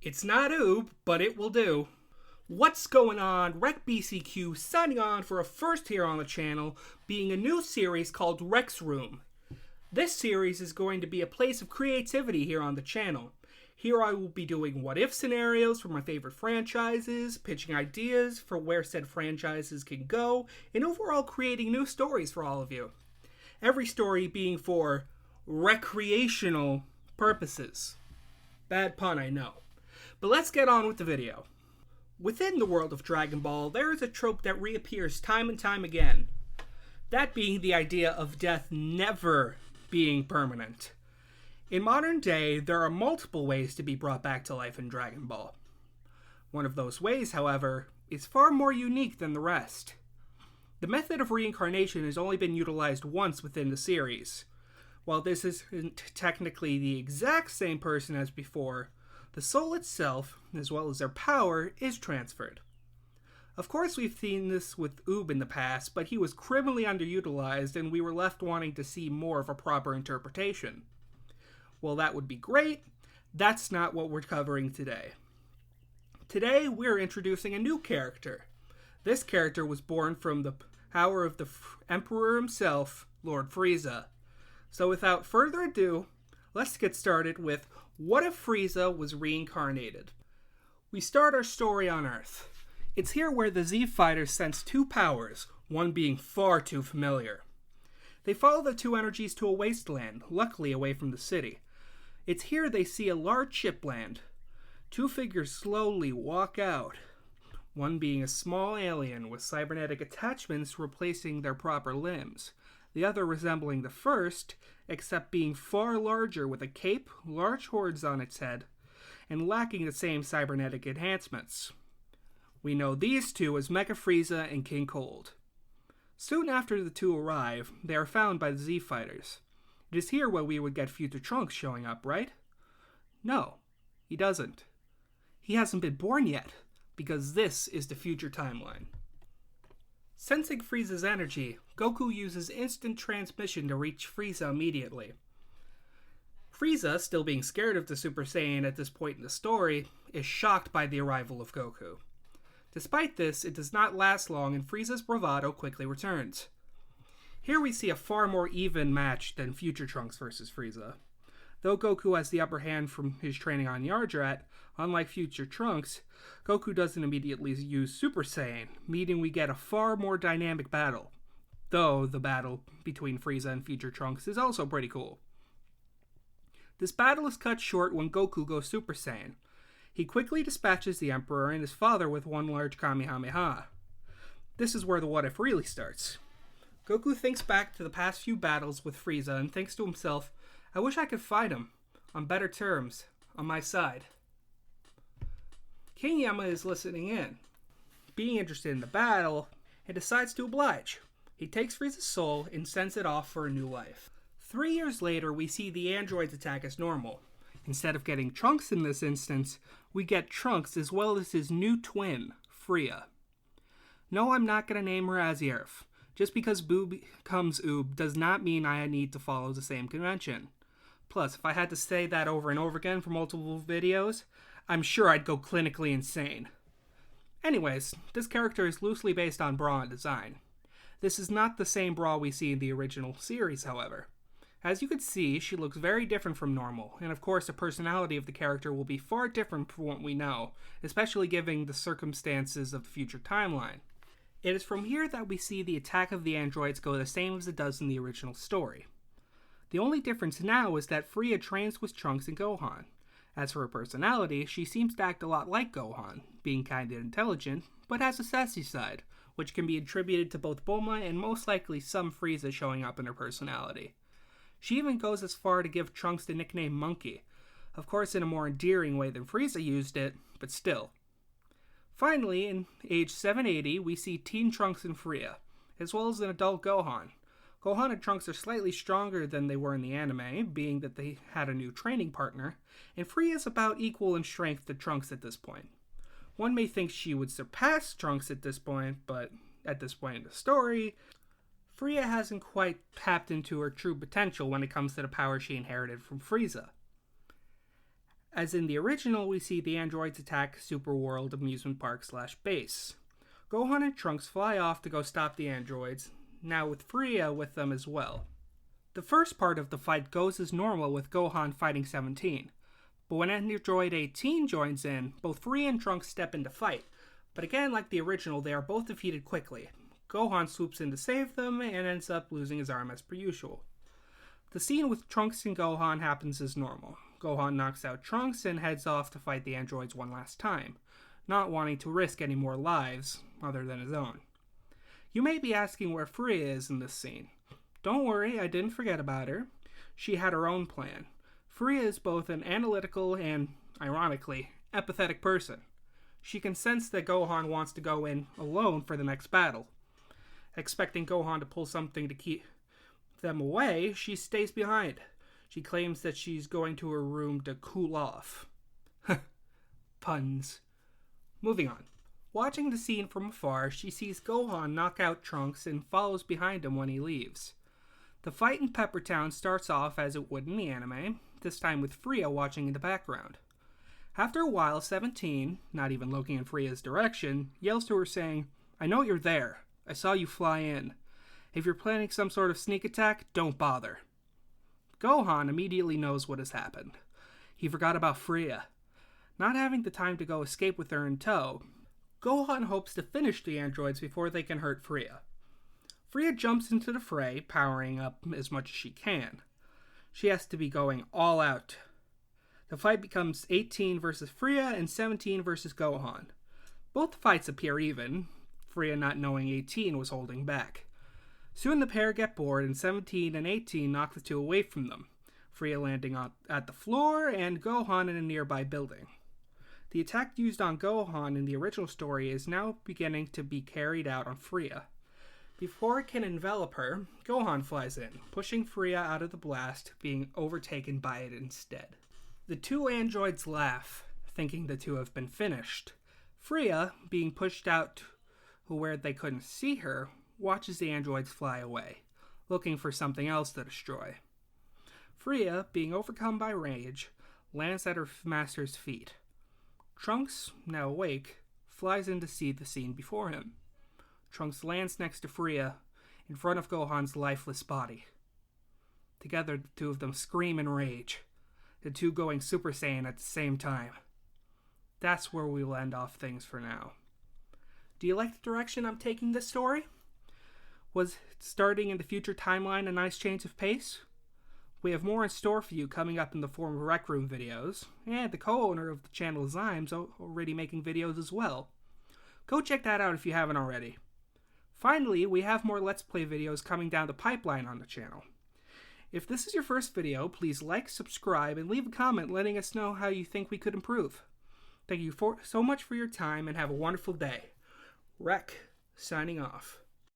It's not Oob, but it will do. What's going on? Rec BCQ signing on for a first here on the channel, being a new series called Rex Room. This series is going to be a place of creativity here on the channel. Here I will be doing what-if scenarios for my favorite franchises, pitching ideas for where said franchises can go, and overall creating new stories for all of you. Every story being for recreational purposes. Bad pun, I know. But let's get on with the video. Within the world of Dragon Ball, there is a trope that reappears time and time again. That being the idea of death never being permanent. In modern day, there are multiple ways to be brought back to life in Dragon Ball. One of those ways, however, is far more unique than the rest. The method of reincarnation has only been utilized once within the series. While this isn't technically the exact same person as before, the soul itself, as well as their power, is transferred. Of course, we've seen this with Oob in the past, but he was criminally underutilized and we were left wanting to see more of a proper interpretation. Well, that would be great. That's not what we're covering today. Today, we're introducing a new character. This character was born from the power of the Emperor himself, Lord Frieza. So without further ado, let's get started with what if Frieza was reincarnated? We start our story on Earth. It's here where the Z Fighters sense two powers, one being far too familiar. They follow the two energies to a wasteland, luckily away from the city. It's here they see a large ship land. Two figures slowly walk out, one being a small alien with cybernetic attachments replacing their proper limbs, the other resembling the first, except being far larger with a cape, large horns on its head, and lacking the same cybernetic enhancements. We know these two as Mecha Frieza and King Cold. Soon after the two arrive, they are found by the Z Fighters. It is here where we would get future Trunks showing up, right? No, he doesn't. He hasn't been born yet, because this is the future timeline. Sensing Frieza's energy, Goku uses instant transmission to reach Frieza immediately. Frieza, still being scared of the Super Saiyan at this point in the story, is shocked by the arrival of Goku. Despite this, it does not last long and Frieza's bravado quickly returns. Here we see a far more even match than future Trunks versus Frieza. Though Goku has the upper hand from his training on Yardrat, unlike future Trunks, Goku doesn't immediately use Super Saiyan, meaning we get a far more dynamic battle. Though the battle between Frieza and future Trunks is also pretty cool. This battle is cut short when Goku goes Super Saiyan. He quickly dispatches the Emperor and his father with one large Kamehameha. This is where the what if really starts. Goku thinks back to the past few battles with Frieza and thinks to himself, I wish I could fight him, on better terms, on my side. King Yama is listening in. Being interested in the battle, he decides to oblige. He takes Frieza's soul and sends it off for a new life. 3 years later, we see the androids attack as normal. Instead of getting Trunks in this instance, we get Trunks as well as his new twin, Freya. No, I'm not going to name her as Yerf. Just because Boo becomes Oob does not mean I need to follow the same convention. Plus, if I had to say that over and over again for multiple videos, I'm sure I'd go clinically insane. Anyways, this character is loosely based on Bra in design. This is not the same Bra we see in the original series, however. As you can see, she looks very different from normal, and of course the personality of the character will be far different from what we know, especially given the circumstances of the future timeline. It is from here that we see the attack of the androids go the same as it does in the original story. The only difference now is that Freya trains with Trunks and Gohan. As for her personality, she seems to act a lot like Gohan, being kinda intelligent, but has a sassy side, which can be attributed to both Bulma and most likely some Frieza showing up in her personality. She even goes as far to give Trunks the nickname Monkey, of course in a more endearing way than Frieza used it, but still. Finally, in age 780, we see teen Trunks and Freya, as well as an adult Gohan. Gohan and Trunks are slightly stronger than they were in the anime, being that they had a new training partner, and Freya is about equal in strength to Trunks at this point. One may think she would surpass Trunks at this point, but at this point in the story, Freya hasn't quite tapped into her true potential when it comes to the power she inherited from Frieza. As in the original, we see the androids attack Super World Amusement Park / base. Gohan and Trunks fly off to go stop the androids, now with Frieza with them as well. The first part of the fight goes as normal with Gohan fighting 17, but when Android 18 joins in, both Frieza and Trunks step in to fight, but again, like the original, they are both defeated quickly. Gohan swoops in to save them and ends up losing his arm as per usual. The scene with Trunks and Gohan happens as normal. Gohan knocks out Trunks and heads off to fight the androids one last time, not wanting to risk any more lives other than his own. You may be asking where Frieza is in this scene. Don't worry, I didn't forget about her. She had her own plan. Frieza is both an analytical and, ironically, empathetic person. She can sense that Gohan wants to go in alone for the next battle. Expecting Gohan to pull something to keep them away, she stays behind. She claims that she's going to her room to cool off. Puns. Moving on. Watching the scene from afar, she sees Gohan knock out Trunks and follows behind him when he leaves. The fight in Pepper Town starts off as it would in the anime, this time with Frieza watching in the background. After a while, 17, not even looking in Frieza's direction, yells to her saying, "I know you're there. I saw you fly in. If you're planning some sort of sneak attack, don't bother." Gohan immediately knows what has happened. He forgot about Frieza. Not having the time to go escape with her in tow, Gohan hopes to finish the androids before they can hurt Frieza. Frieza jumps into the fray, powering up as much as she can. She has to be going all out. The fight becomes 18 versus Frieza and 17 versus Gohan. Both fights appear even, Frieza not knowing 18 was holding back. Soon the pair get bored and 17 and 18 knock the two away from them, Frieza landing at the floor and Gohan in a nearby building. The attack used on Gohan in the original story is now beginning to be carried out on Frieza. Before it can envelop her, Gohan flies in, pushing Frieza out of the blast, being overtaken by it instead. The two androids laugh, thinking the two have been finished. Frieza, being pushed out where they couldn't see her, watches the androids fly away, looking for something else to destroy. Frieza, being overcome by rage, lands at her master's feet. Trunks, now awake, flies in to see the scene before him. Trunks lands next to Frieza, in front of Gohan's lifeless body. Together, the two of them scream in rage, the two going Super Saiyan at the same time. That's where we will end off things for now. Do you like the direction I'm taking this story? Was starting in the future timeline a nice change of pace? We have more in store for you coming up in the form of Rec Room videos, and the co-owner of the channel, Zyme's, already making videos as well. Go check that out if you haven't already. Finally, we have more Let's Play videos coming down the pipeline on the channel. If this is your first video, please like, subscribe, and leave a comment letting us know how you think we could improve. Thank you so much for your time, and have a wonderful day. Rec, signing off.